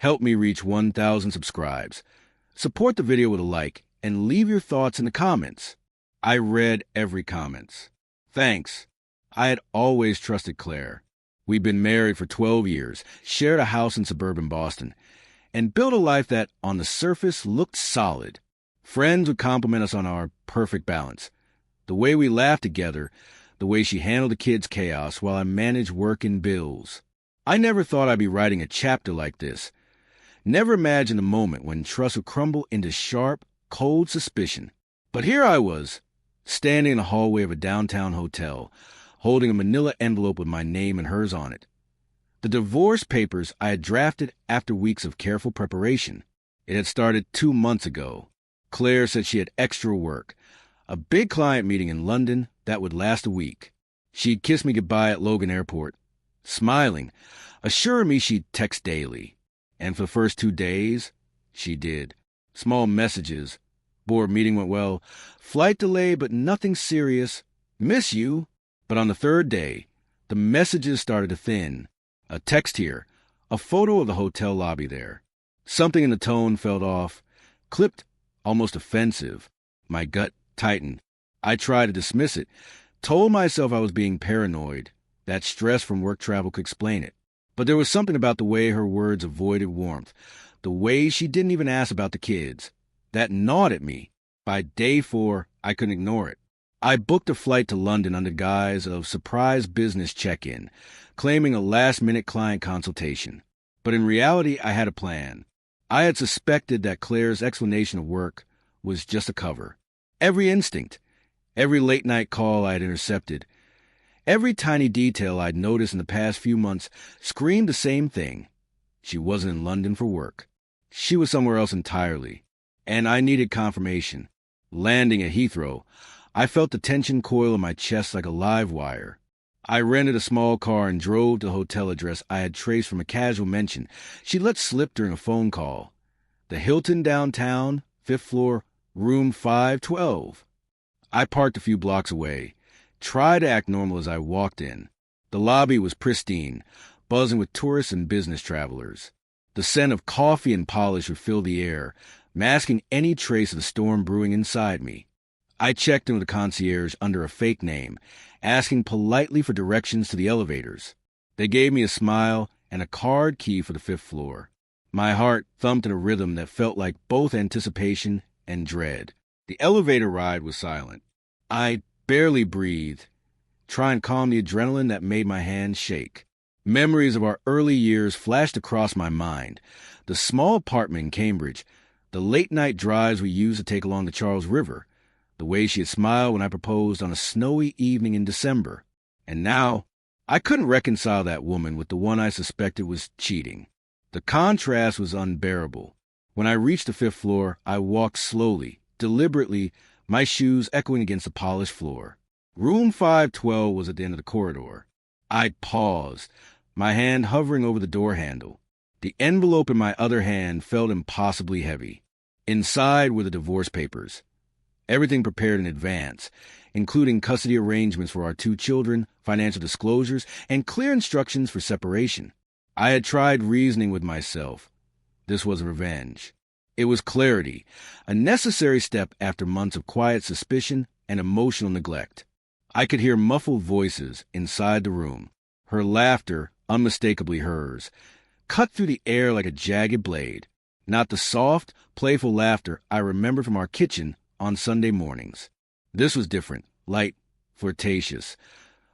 Help me reach 1,000 subscribes. Support the video with a like and leave your thoughts in the comments. I read every comment. Thanks. I had always trusted Claire. We'd been married for 12 years, shared a house in suburban Boston, and built a life that, on the surface, looked solid. Friends would compliment us on our perfect balance. The way we laughed together, the way she handled the kids' chaos while I managed work and bills. I never thought I'd be writing a chapter like this. Never imagined a moment when trust would crumble into sharp, cold suspicion. But here I was, standing in the hallway of a downtown hotel, holding a manila envelope with my name and hers on it. The divorce papers I had drafted after weeks of careful preparation. It had started 2 months ago. Claire said she had extra work, a big client meeting in London that would last a week. She'd kiss me goodbye at Logan Airport, smiling, assuring me she'd text daily. And for the first 2 days, she did. Small messages. Board meeting went well. Flight delay, but nothing serious. Miss you. But on the 3rd day, the messages started to thin. A text here, a photo of the hotel lobby there. Something in the tone felt off, clipped, almost offensive. My gut tightened. I tried to dismiss it, told myself I was being paranoid, that stress from work travel could explain it. But there was something about the way her words avoided warmth, the way she didn't even ask about the kids, that gnawed at me. By day 4, I couldn't ignore it. I booked a flight to London under guise of surprise business check-in, claiming a last-minute client consultation. But in reality, I had a plan. I had suspected that Claire's explanation of work was just a cover. Every instinct, every late-night call I had intercepted, every tiny detail I'd noticed in the past few months screamed the same thing. She wasn't in London for work. She was somewhere else entirely. And I needed confirmation. Landing at Heathrow, I felt the tension coil in my chest like a live wire. I rented a small car and drove to the hotel address I had traced from a casual mention she let slip during a phone call. The Hilton downtown, 5th floor, room 512. I parked a few blocks away, tried to act normal as I walked in. The lobby was pristine, buzzing with tourists and business travelers. The scent of coffee and polish would fill the air, masking any trace of the storm brewing inside me. I checked in with the concierge under a fake name, asking politely for directions to the elevators. They gave me a smile and a card key for the 5th floor. My heart thumped in a rhythm that felt like both anticipation and dread. The elevator ride was silent. I barely breathed, trying to calm the adrenaline that made my hands shake. Memories of our early years flashed across my mind. The small apartment in Cambridge, the late-night drives we used to take along the Charles River, the way she had smiled when I proposed on a snowy evening in December. And now, I couldn't reconcile that woman with the one I suspected was cheating. The contrast was unbearable. When I reached the 5th floor, I walked slowly, deliberately, my shoes echoing against the polished floor. Room 512 was at the end of the corridor. I paused, my hand hovering over the door handle. The envelope in my other hand felt impossibly heavy. Inside were the divorce papers. Everything prepared in advance, including custody arrangements for our 2 children, financial disclosures, and clear instructions for separation. I had tried reasoning with myself. This was revenge. It was clarity, a necessary step after months of quiet suspicion and emotional neglect. I could hear muffled voices inside the room, her laughter unmistakably hers, cut through the air like a jagged blade, not the soft, playful laughter I remembered from our kitchen on Sunday mornings. This was different, light, flirtatious,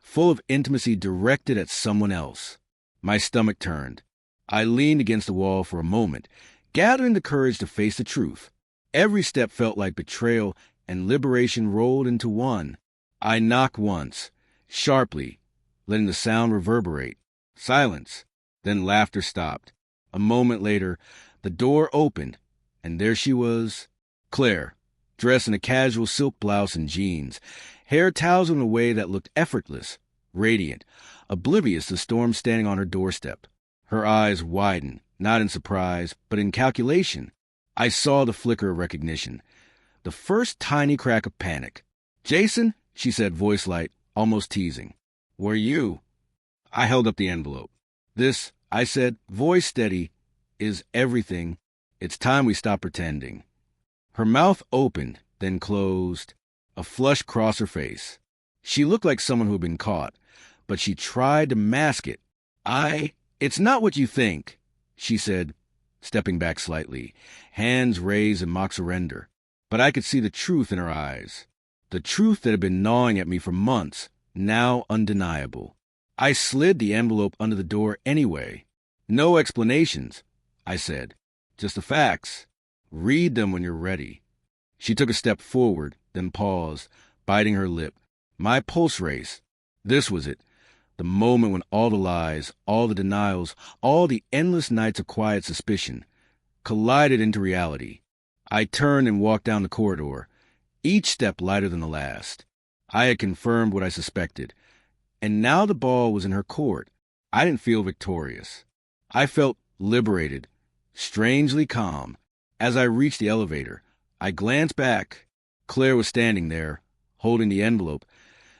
full of intimacy directed at someone else. My stomach turned. I leaned against the wall for a moment, gathering the courage to face the truth. Every step felt like betrayal and liberation rolled into one. I knocked once, sharply, letting the sound reverberate. Silence. Then laughter stopped. A moment later, the door opened, and there she was, Claire, dressed in a casual silk blouse and jeans, hair tousled in a way that looked effortless, radiant, oblivious to the storm standing on her doorstep. Her eyes widened, not in surprise, but in calculation. I saw the flicker of recognition, the first tiny crack of panic. "Jason," she said, voice light, almost teasing. "Were you?" I held up the envelope. "This," I said, voice steady, is everything. It's time we stop pretending. Her mouth opened, then closed. A flush crossed her face. She looked like someone who had been caught, but she tried to mask it. It's not what you think, she said, stepping back slightly, hands raised in mock surrender. But I could see the truth in her eyes. The truth that had been gnawing at me for months, now undeniable. I slid the envelope under the door anyway. No explanations, I said. Just the facts. Read them when you're ready. She took a step forward, then paused, biting her lip. My pulse raced. This was it. The moment when all the lies, all the denials, all the endless nights of quiet suspicion collided into reality. I turned and walked down the corridor, each step lighter than the last. I had confirmed what I suspected, and now the ball was in her court. I didn't feel victorious. I felt liberated, strangely calm. As I reached the elevator, I glanced back. Claire was standing there, holding the envelope,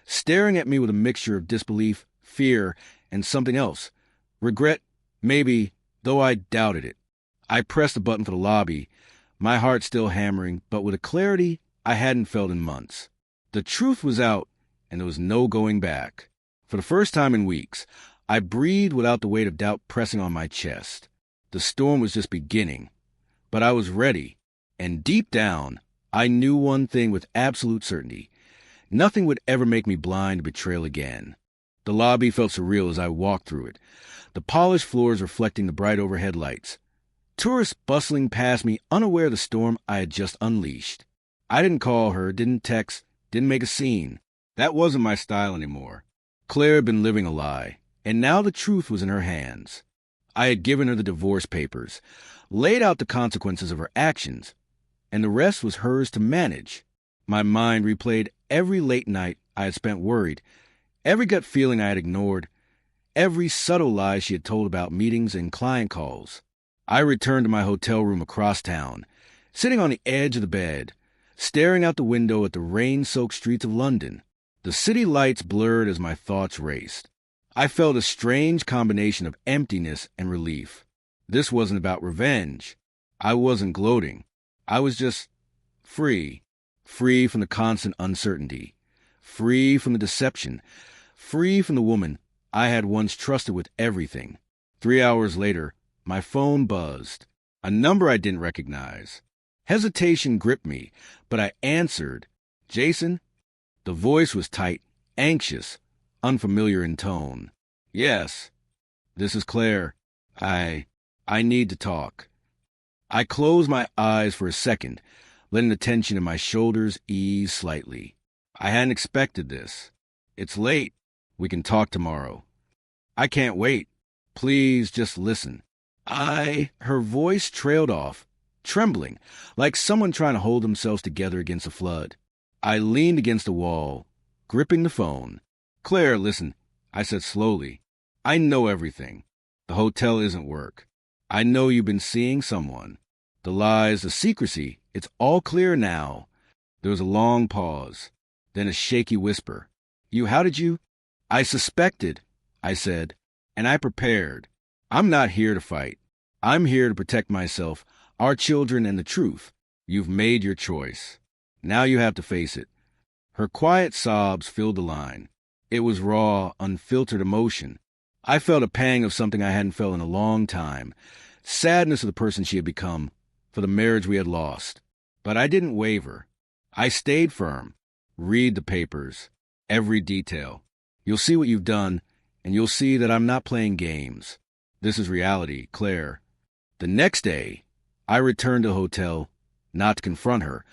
staring at me with a mixture of disbelief, fear, and something else. Regret, maybe, though I doubted it. I pressed the button for the lobby, my heart still hammering, but with a clarity I hadn't felt in months. The truth was out, and there was no going back. For the first time in weeks, I breathed without the weight of doubt pressing on my chest. The storm was just beginning, but I was ready, and deep down, I knew one thing with absolute certainty. Nothing would ever make me blind to betrayal again. The lobby felt surreal as I walked through it, the polished floors reflecting the bright overhead lights. Tourists bustling past me, unaware of the storm I had just unleashed. I didn't call her, didn't text, didn't make a scene. That wasn't my style anymore. Claire had been living a lie, and now the truth was in her hands. I had given her the divorce papers, laid out the consequences of her actions, and the rest was hers to manage. My mind replayed every late night I had spent worried, every gut feeling I had ignored, every subtle lie she had told about meetings and client calls. I returned to my hotel room across town, sitting on the edge of the bed, staring out the window at the rain-soaked streets of London. The city lights blurred as my thoughts raced. I felt a strange combination of emptiness and relief. This wasn't about revenge. I wasn't gloating. I was just free. Free from the constant uncertainty. Free from the deception. Free from the woman I had once trusted with everything. 3 hours later, my phone buzzed. A number I didn't recognize. Hesitation gripped me, but I answered. Jason? The voice was tight, anxious, unfamiliar in tone. Yes, this is Claire. I need to talk. I closed my eyes for a second, letting the tension in my shoulders ease slightly. I hadn't expected this. It's late. We can talk tomorrow. I can't wait. Please just listen. Her voice trailed off, trembling, like someone trying to hold themselves together against a flood. I leaned against the wall, gripping the phone. Claire, listen, I said slowly. I know everything. The hotel isn't work. I know you've been seeing someone. The lies, the secrecy, it's all clear now. There was a long pause, then a shaky whisper. How did you? I suspected, I said, and I prepared. I'm not here to fight. I'm here to protect myself, our children, and the truth. You've made your choice. Now you have to face it. Her quiet sobs filled the line. It was raw, unfiltered emotion. I felt a pang of something I hadn't felt in a long time. Sadness of the person she had become, for the marriage we had lost. But I didn't waver. I stayed firm. Read the papers. Every detail. You'll see what you've done, and you'll see that I'm not playing games. This is reality, Claire. The next day, I returned to the hotel, not to confront her,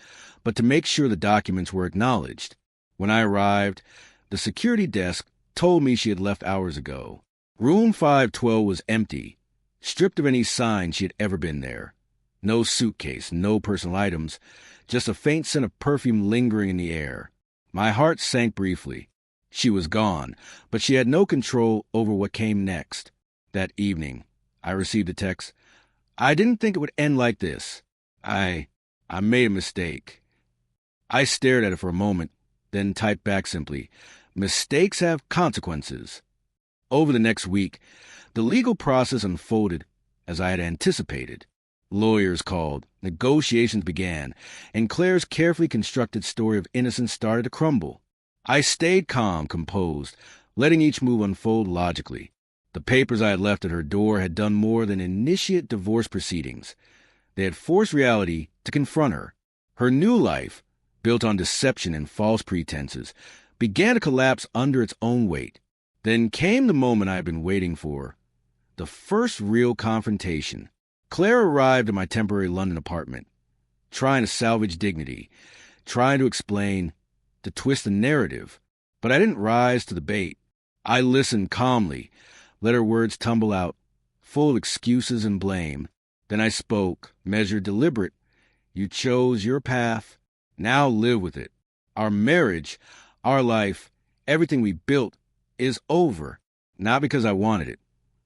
but to make sure the documents were acknowledged. When I arrived, the security desk told me she had left hours ago. Room 512 was empty, stripped of any sign she had ever been there. No suitcase, no personal items, just a faint scent of perfume lingering in the air. My heart sank briefly. She was gone, but she had no control over what came next. That evening, I received a text. I didn't think it would end like this. I made a mistake. I stared at it for a moment, then typed back simply, mistakes have consequences. Over the next week, the legal process unfolded as I had anticipated. Lawyers called, negotiations began, and Claire's carefully constructed story of innocence started to crumble. I stayed calm, composed, letting each move unfold logically. The papers I had left at her door had done more than initiate divorce proceedings. They had forced reality to confront her. Her new life, built on deception and false pretenses, began to collapse under its own weight. Then came the moment I had been waiting for, the first real confrontation. Claire arrived at my temporary London apartment, trying to salvage dignity, trying to explain, to twist the narrative. But I didn't rise to the bait. I listened calmly, let her words tumble out, full of excuses and blame. Then I spoke, measured, deliberate. You chose your path. Now live with it. Our marriage, our life, everything we built is over. Not because I wanted it,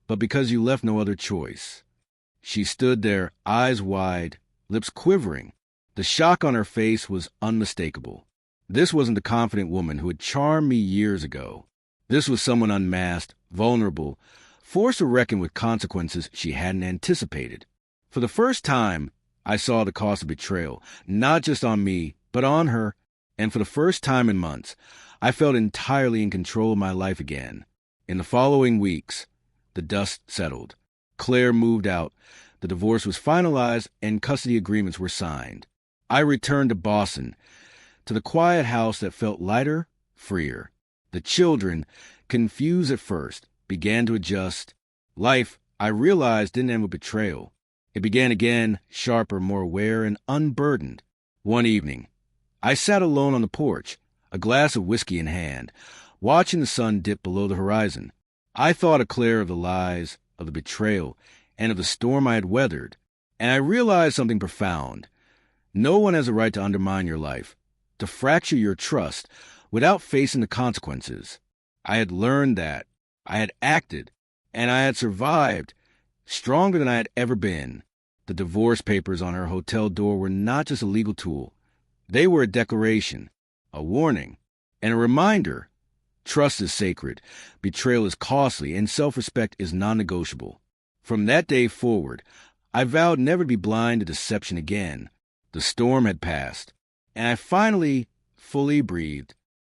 but because you left no other choice. She stood there, eyes wide, lips quivering. The shock on her face was unmistakable. This wasn't the confident woman who had charmed me years ago. This was someone unmasked, vulnerable, forced to reckon with consequences she hadn't anticipated. For the first time, I saw the cost of betrayal, not just on me, but on her. And for the first time in months, I felt entirely in control of my life again. In the following weeks, the dust settled. Claire moved out, the divorce was finalized, and custody agreements were signed. I returned to Boston, to the quiet house that felt lighter, freer. The children, confused at first, began to adjust. Life, I realized, didn't end with betrayal. It began again, sharper, more aware, and unburdened. One evening, I sat alone on the porch, a glass of whiskey in hand, watching the sun dip below the horizon. I thought of Claire, of the lies, of the betrayal, and of the storm I had weathered, and I realized something profound. No one has a right to undermine your life, to fracture your trust, without facing the consequences. I had learned that. I had acted, and I had survived, stronger than I had ever been. The divorce papers on her hotel door were not just a legal tool. They were a declaration, a warning, and a reminder. Trust is sacred, betrayal is costly, and self-respect is non-negotiable. From that day forward, I vowed never to be blind to deception again. The storm had passed, and I finally fully breathed.